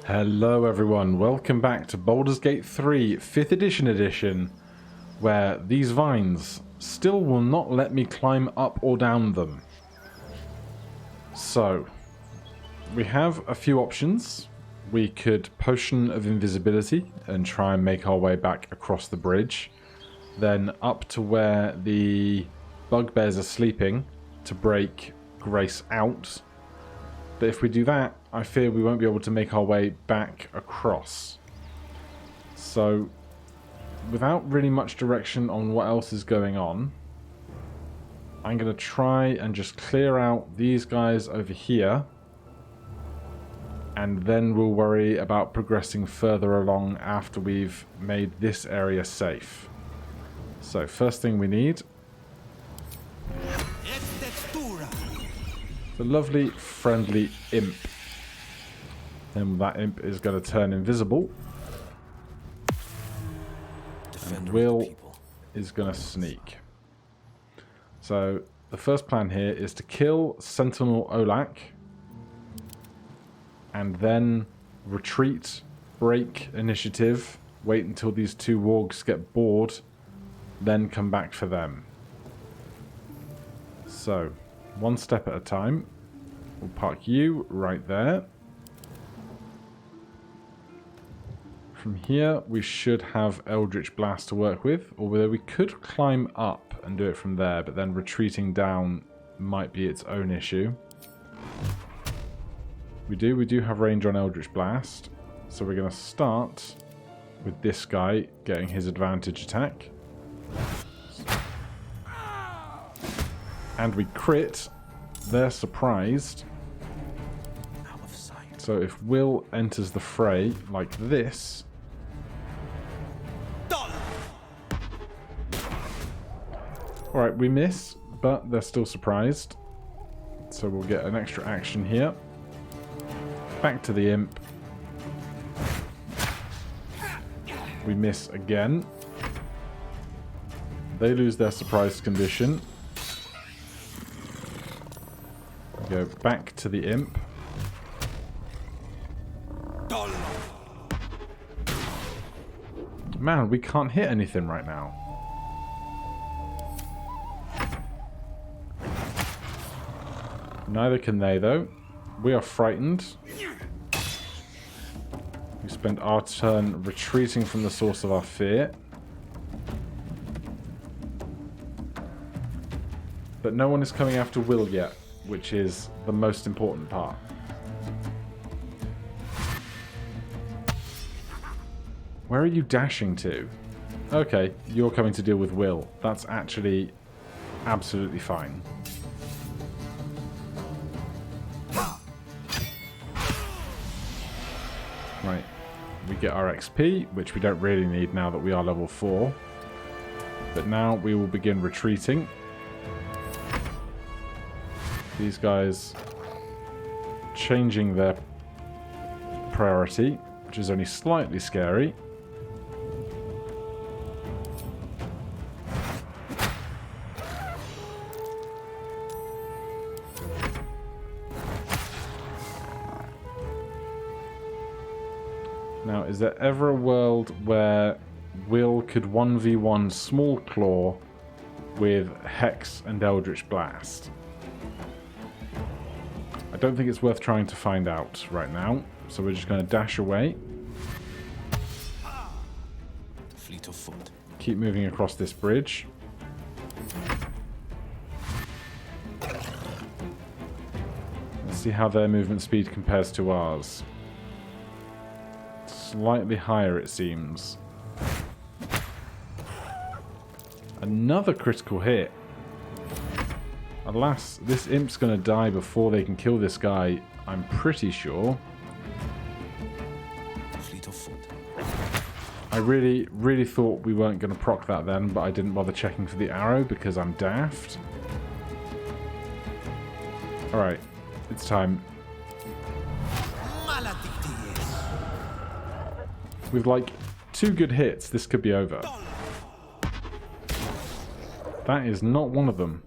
Hello everyone, welcome back to Baldur's Gate 3 5th edition, where these vines still will not let me climb up or down them. So, we have a few options. We could Potion of Invisibility and try and make our way back across the bridge, then up to where the bugbears are sleeping to break Grace out. But if we do that, I fear we won't be able to make our way back across. So, without really much direction on what else is going on, I'm going to try and just clear out these guys over here. And then we'll worry about progressing further along after we've made this area safe. So, first thing we need, the lovely, friendly imp. And that imp is going to turn invisible. And Wyll is going to sneak. So, the first plan here is to kill Sentinel Olak. And then retreat, break initiative, wait until these two wargs get bored, then come back for them. So, one step at a time. We'll park you right there. From here, we should have Eldritch Blast to work with, although we could climb up and do it from there, but then retreating down might be its own issue. We do have range on Eldritch Blast, so we're going to start with this guy getting his advantage attack. And we crit. They're surprised. So if Wyll enters the fray like this, alright, we miss, but they're still surprised. So we'll get an extra action here. Back to the imp. We miss again. They lose their surprise condition. Go back to the imp. Man, we can't hit anything right now. Neither can they, though. We are frightened. We spend our turn retreating from the source of our fear. But no one is coming after Wyll yet, which is the most important part. Where are you dashing to? Okay, you're coming to deal with Wyll. That's actually absolutely fine. Right, we get our XP, which we don't really need now that we are level 4. But now we will begin retreating. These guys changing their priority, which is only slightly scary. Now, is there ever a world where Wyll could 1v1 Small Claw with Hex and Eldritch Blast? I don't think it's worth trying to find out right now, so we're just going to dash away. Fleet of foot. Keep moving across this bridge. Let's see how their movement speed compares to ours. Slightly higher, it seems. Another critical hit. Alas, this imp's going to die before they can kill this guy, I'm pretty sure. Fleet of foot. I really thought we weren't going to proc that then, but I didn't bother checking for the arrow because I'm daft. Alright, it's time. With like 2 good hits, this could be over. That is not one of them.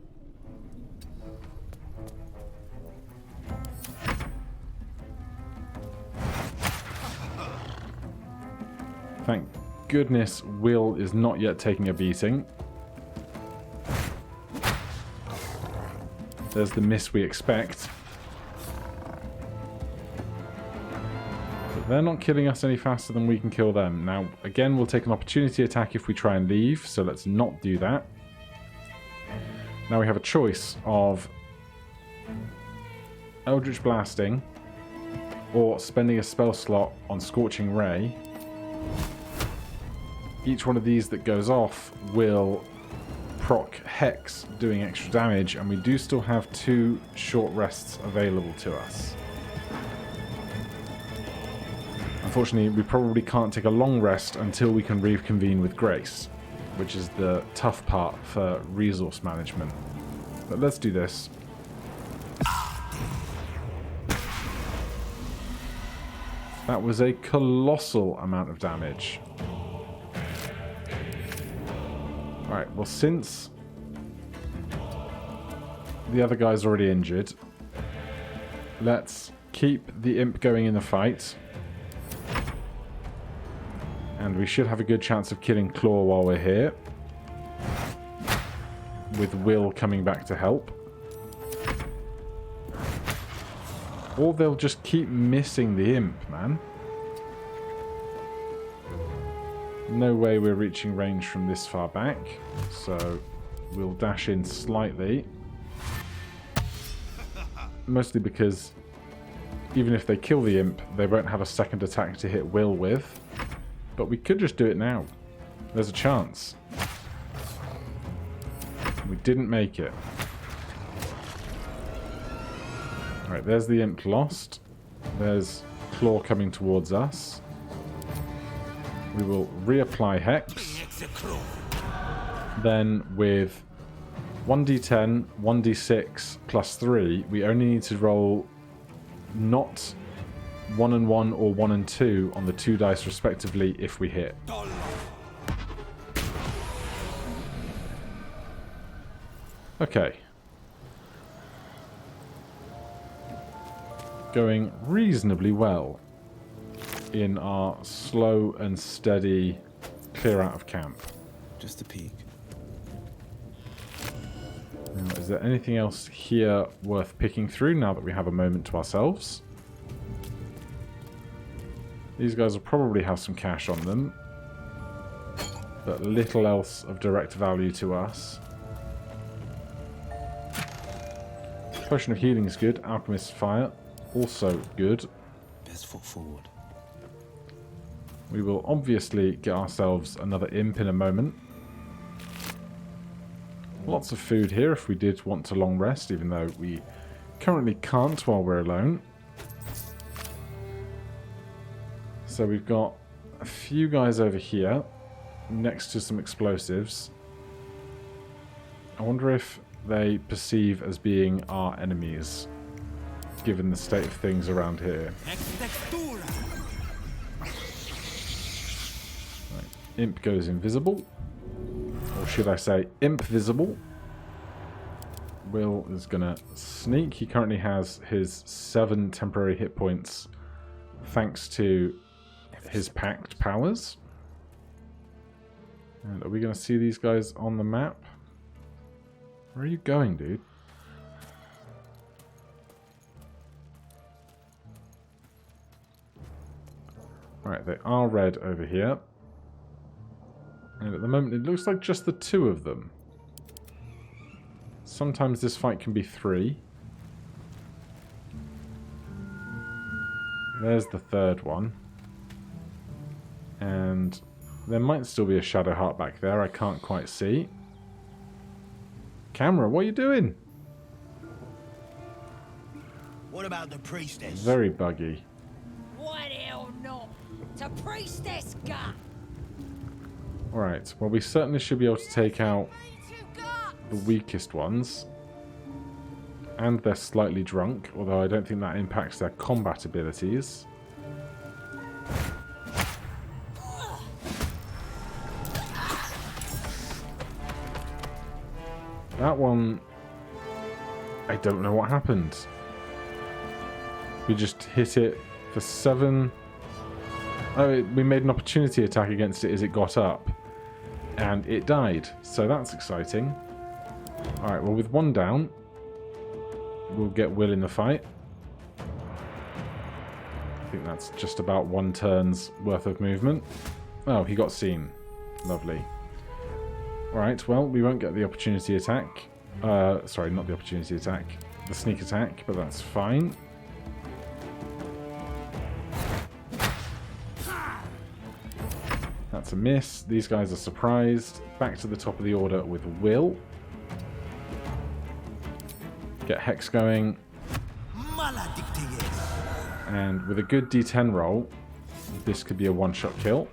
Thank goodness Wyll is not yet taking a beating. There's the miss we expect. But they're not killing us any faster than we can kill them. Now, again, we'll take an opportunity attack if we try and leave, so let's not do that. Now we have a choice of Eldritch Blasting or spending a spell slot on Scorching Ray. Each one of these that goes off will proc Hex, doing extra damage, and we do still have 2 short rests available to us. Unfortunately, we probably can't take a long rest until we can reconvene with Grace, which is the tough part for resource management. But let's do this. That was a colossal amount of damage. Alright, well, since the other guy's already injured, let's keep the imp going in the fight. And we should have a good chance of killing Claw while we're here, with Wyll coming back to help. Or they'll just keep missing the imp, man. No way we're reaching range from this far back, so we'll dash in slightly. Mostly because even if they kill the imp, they won't have a second attack to hit Wyll with. But we could just do it now. There's a chance. We didn't make it. Alright, there's the imp lost. There's Claw coming towards us. We will reapply Hex. Then with 1d10, 1d6 plus 3, we only need to roll not 1 and 1 or 1 and 2 on the 2 dice respectively if we hit. Okay. Going reasonably well in our slow and steady clear out of camp. Just a peek. Now, is there anything else here worth picking through now that we have a moment to ourselves? These guys will probably have some cash on them, but little else of direct value to us. Potion of Healing is good. Alchemist's Fire, also good. Best foot forward. We will obviously get ourselves another imp in a moment. Lots of food here if we did want to long rest, even though we currently can't while we're alone. So we've got a few guys over here next to some explosives. I wonder if they perceive as being our enemies, given the state of things around here. Right. Imp goes invisible. Or should I say imp visible. Wyll is going to sneak. He currently has his 7 temporary hit points thanks to his packed powers. And are we going to see these guys on the map? Where are you going, dude? Alright, they are red over here. And at the moment it looks like just the 2 of them. Sometimes this fight can be 3. There's the 3rd one. And there might still be a Shadow Heart back there, I can't quite see. Camera, what are you doing? What about the priestess? Very buggy. What hell no? To priestess got. Alright, well we certainly should be able to take out the weakest ones. And they're slightly drunk, although I don't think that impacts their combat abilities. That one, I don't know what happened. We just hit it for 7 Oh, we made an opportunity attack against it as it got up. And it died. So that's exciting. Alright, well with one down, we'll get Wyll in the fight. I think that's just about one turn's worth of movement. Oh, he got seen. Lovely. Alright, well, we won't get the opportunity attack. Sorry, not the opportunity attack. The sneak attack, but that's fine. That's a miss. These guys are surprised. Back to the top of the order with Wyll. Get Hex going. And with a good D10 roll, this could be a one-shot kill.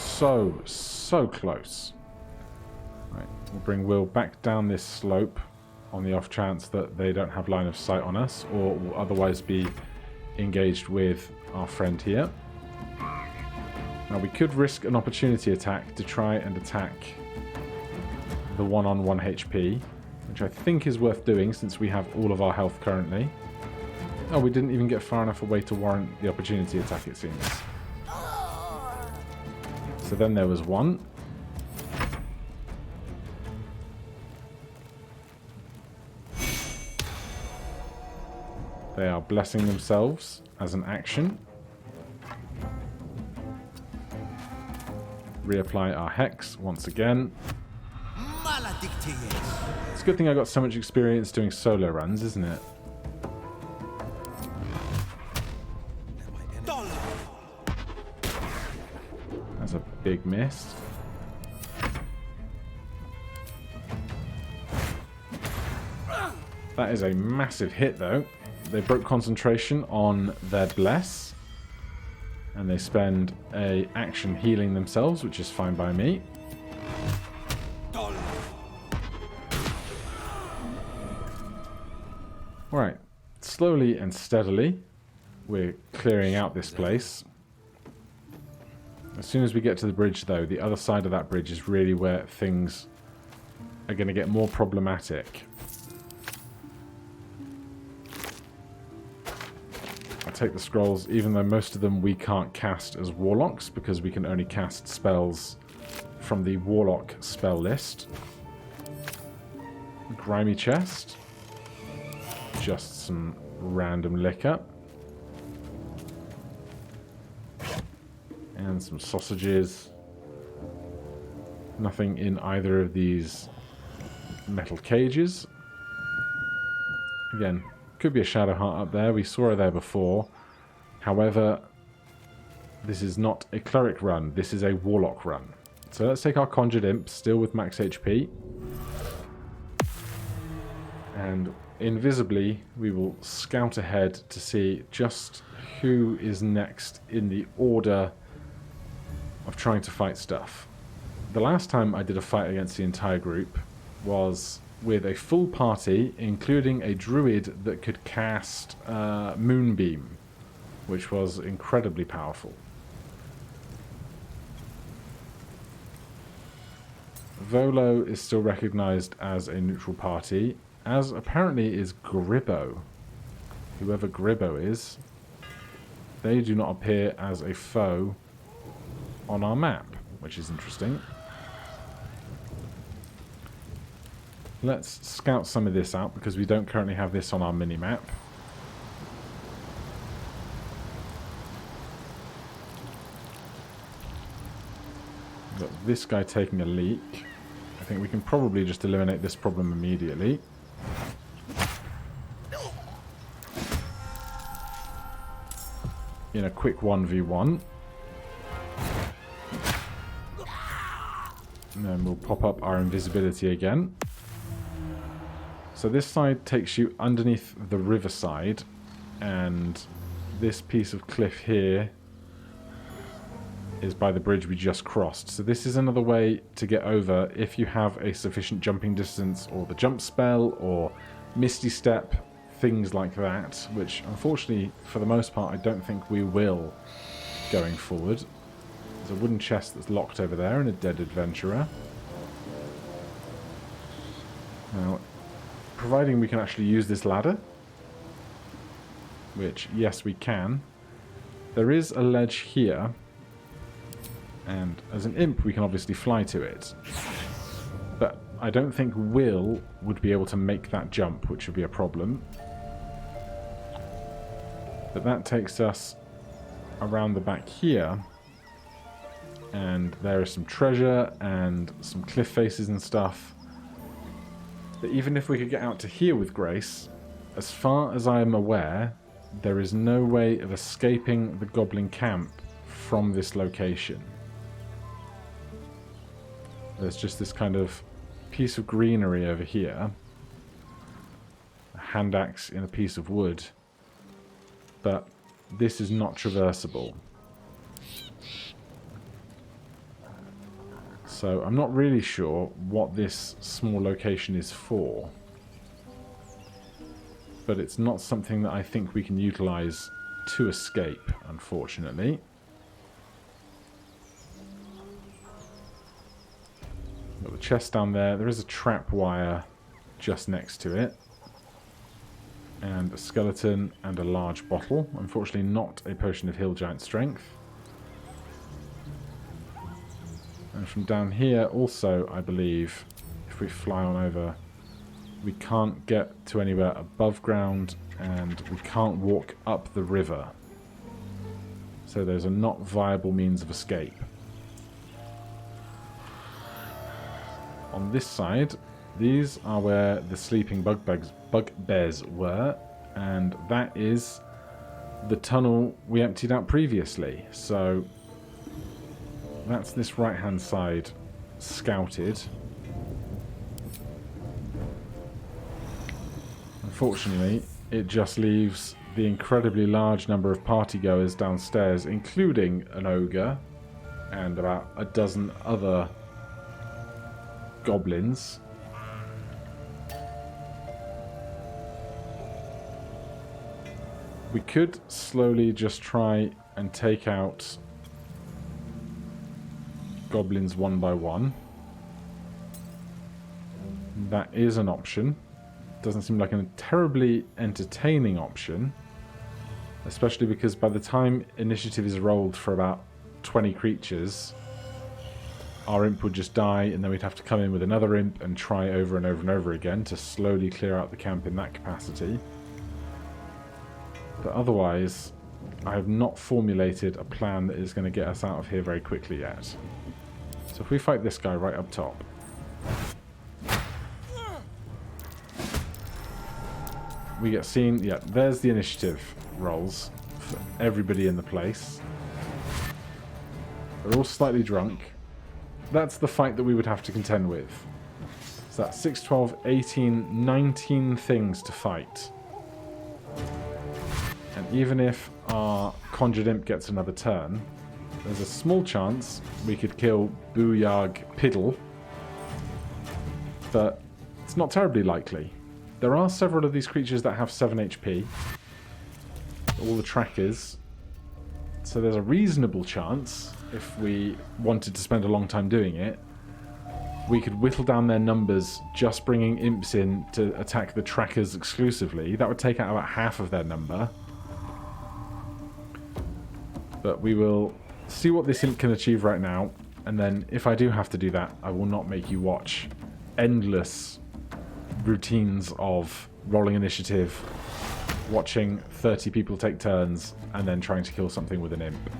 So close. Right, we'll bring Wyll back down this slope on the off chance that they don't have line of sight on us or will otherwise be engaged with our friend here. Now we could risk an opportunity attack to try and attack the one on 1 HP, which I think is worth doing since we have all of our health currently. Oh, we didn't even get far enough away to warrant the opportunity attack, it seems. So then there was one. They are blessing themselves as an action. Reapply our Hex once again. It's a good thing I got so much experience doing solo runs, isn't it? That's a big miss. That is a massive hit, though. They broke concentration on their bless. And they spend a action healing themselves, which is fine by me. Alright, slowly and steadily, we're clearing out this place. As soon as we get to the bridge, though, the other side of that bridge is really where things are going to get more problematic. Take the scrolls, even though most of them we can't cast as warlocks because we can only cast spells from the warlock spell list. Grimy chest. Just some random liquor. And some sausages. Nothing in either of these metal cages. Again, could be a Shadow Heart up there. We saw her there before. However, this is not a Cleric run. This is a Warlock run. So let's take our Conjured Imp, still with max HP. And invisibly, we will scout ahead to see just who is next in the order of trying to fight stuff. The last time I did a fight against the entire group was with a full party, including a druid that could cast Moonbeam, which was incredibly powerful. Volo is still recognized as a neutral party, as apparently is Gribbo. Whoever Gribbo is, they do not appear as a foe on our map, which is interesting. Let's scout some of this out because we don't currently have this on our mini-map. Got this guy taking a leak. I think we can probably just eliminate this problem immediately. In a quick 1v1. And then we'll pop up our invisibility again. So this side takes you underneath the riverside, and this piece of cliff here is by the bridge we just crossed. So this is another way to get over if you have a sufficient jumping distance or the jump spell or Misty Step, things like that, which unfortunately for the most part I don't think we will going forward. There's a wooden chest that's locked over there and a dead adventurer. Now, providing we can actually use this ladder, which, yes, we can. There is a ledge here, and as an imp we can obviously fly to it. But I don't think Wyll would be able to make that jump, which would be a problem. But that takes us around the back here, and there is some treasure and some cliff faces and stuff. But even if we could get out to here with Grace, as far as I am aware, there is no way of escaping the goblin camp from this location. There's just this kind of piece of greenery over here, a hand axe in a piece of wood, but this is not traversable. So I'm not really sure what this small location is for, but it's not something that I think we can utilize to escape, unfortunately. Got the chest down there. There is a trap wire just next to it, and a skeleton and a large bottle. Unfortunately not a potion of hill giant strength. And from down here also, I believe, if we fly on over, we can't get to anywhere above ground, and we can't walk up the river. So those are not viable means of escape. On this side, these are where the sleeping bugbears were, and that is the tunnel we emptied out previously. So that's this right-hand side scouted. Unfortunately, it just leaves the incredibly large number of partygoers downstairs, including an ogre and about a dozen other goblins. We could slowly just try and take out goblins one by one. That is an option. Doesn't seem like a terribly entertaining option, especially because by the time initiative is rolled for about 20 creatures, our imp would just die, and then we'd have to come in with another imp and try over and over and over again to slowly clear out the camp in that capacity. But otherwise, I have not formulated a plan that is going to get us out of here very quickly yet. So if we fight this guy right up top, we get seen. Yeah, there's the initiative rolls for everybody in the place. They're all slightly drunk. That's the fight that we would have to contend with. So that's 6, 12, 18, 19 things to fight. And even if our conjured imp gets another turn, there's a small chance we could kill Booyarg Piddle, but it's not terribly likely. There are several of these creatures that have 7 HP, all the trackers, so there's a reasonable chance, if we wanted to spend a long time doing it, we could whittle down their numbers just bringing imps in to attack the trackers exclusively. That would take out about half of their number. But we will see what this imp can achieve right now, and then if I do have to do that, I will not make you watch endless routines of rolling initiative, watching 30 people take turns, and then trying to kill something with an imp.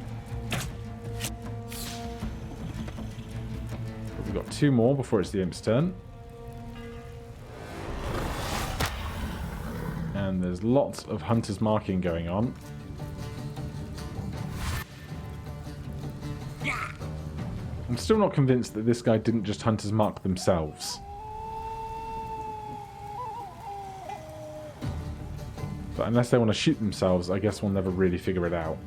But we've got 2 more before it's the imp's turn. And there's lots of hunter's marking going on. I'm still not convinced that this guy didn't just hunters mark themselves. But unless they want to shoot themselves, I guess we'll never really figure it out.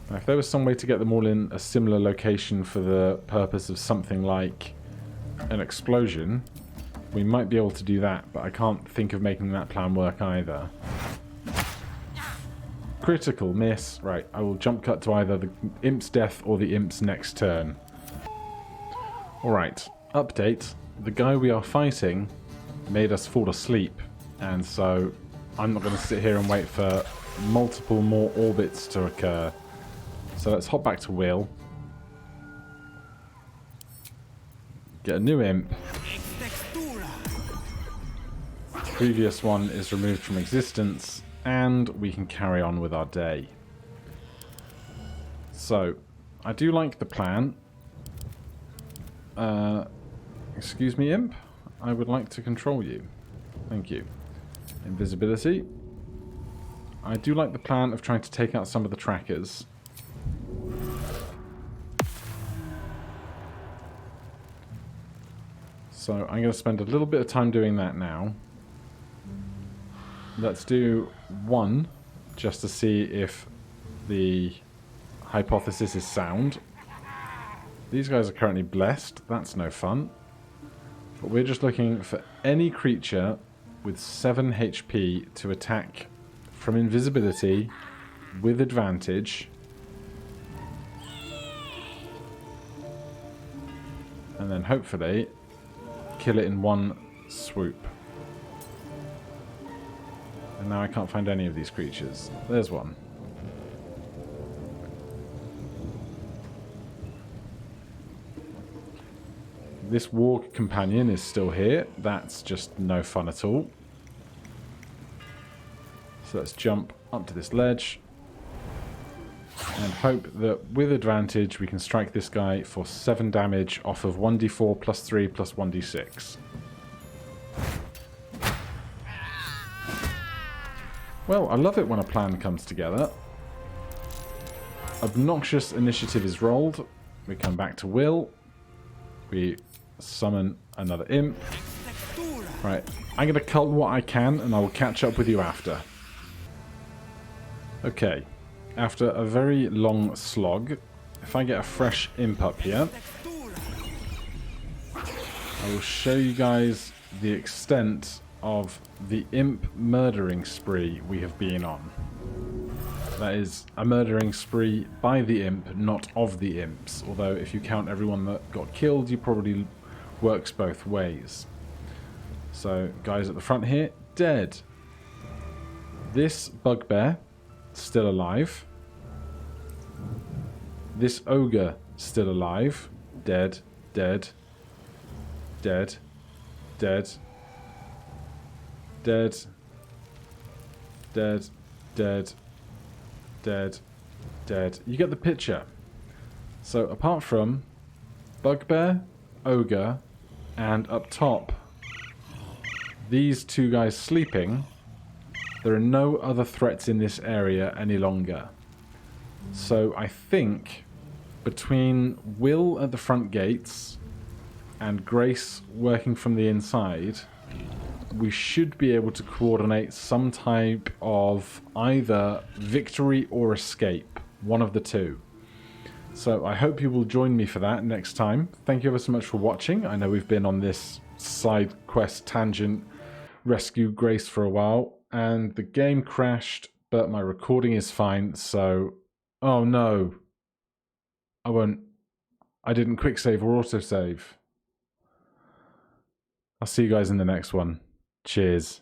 Now, if there was some way to get them all in a similar location for the purpose of something like an explosion, we might be able to do that, but I can't think of making that plan work either. Critical miss. Right, I will jump cut to either the imp's death or the imp's next turn. Alright, update. The guy we are fighting made us fall asleep, and so I'm not going to sit here and wait for multiple more orbits to occur. So let's hop back to Wyll. Get a new imp. Previous one is removed from existence, and we can carry on with our day. So, I do like the plan. Excuse me, imp. I would like to control you. Thank you. Invisibility. I do like the plan of trying to take out some of the trackers. So I'm going to spend a little bit of time doing that now. Let's do one, just to see if the hypothesis is sound. These guys are currently blessed. That's no fun. But we're just looking for any creature with 7 HP to attack from invisibility with advantage. And then hopefully kill it in one swoop. And now I can't find any of these creatures. There's one. This war companion is still here. That's just no fun at all. So let's jump up to this ledge and hope that with advantage we can strike this guy for 7 damage off of 1d4 plus 3 plus 1d6. Well, I love it when a plan comes together. Obnoxious initiative is rolled. We come back to Wyll. We summon another imp. Right, I'm going to cull what I can and I will catch up with you after. Okay, after a very long slog, if I get a fresh imp up here, I will show you guys the extent of the imp murdering spree we have been on. That is a murdering spree by the imp, not of the imps. Although if you count everyone that got killed, you probably works both ways. So, guys at the front here, dead. This bugbear, still alive. This ogre, still alive. Dead, dead, dead, dead, dead, dead, dead, dead, dead. You get the picture. So apart from bugbear, ogre, and up top these 2 guys sleeping, there are no other threats in this area any longer. So I think between Wyll at the front gates and Grace working from the inside, we should be able to coordinate some type of either victory or escape. One of the two. So I hope you will join me for that next time. Thank you ever so much for watching. I know we've been on this side quest tangent, rescue Grace, for a while, and the game crashed, but my recording is fine, so... Oh no. I didn't quick save or autosave. I'll see you guys in the next one. Cheers.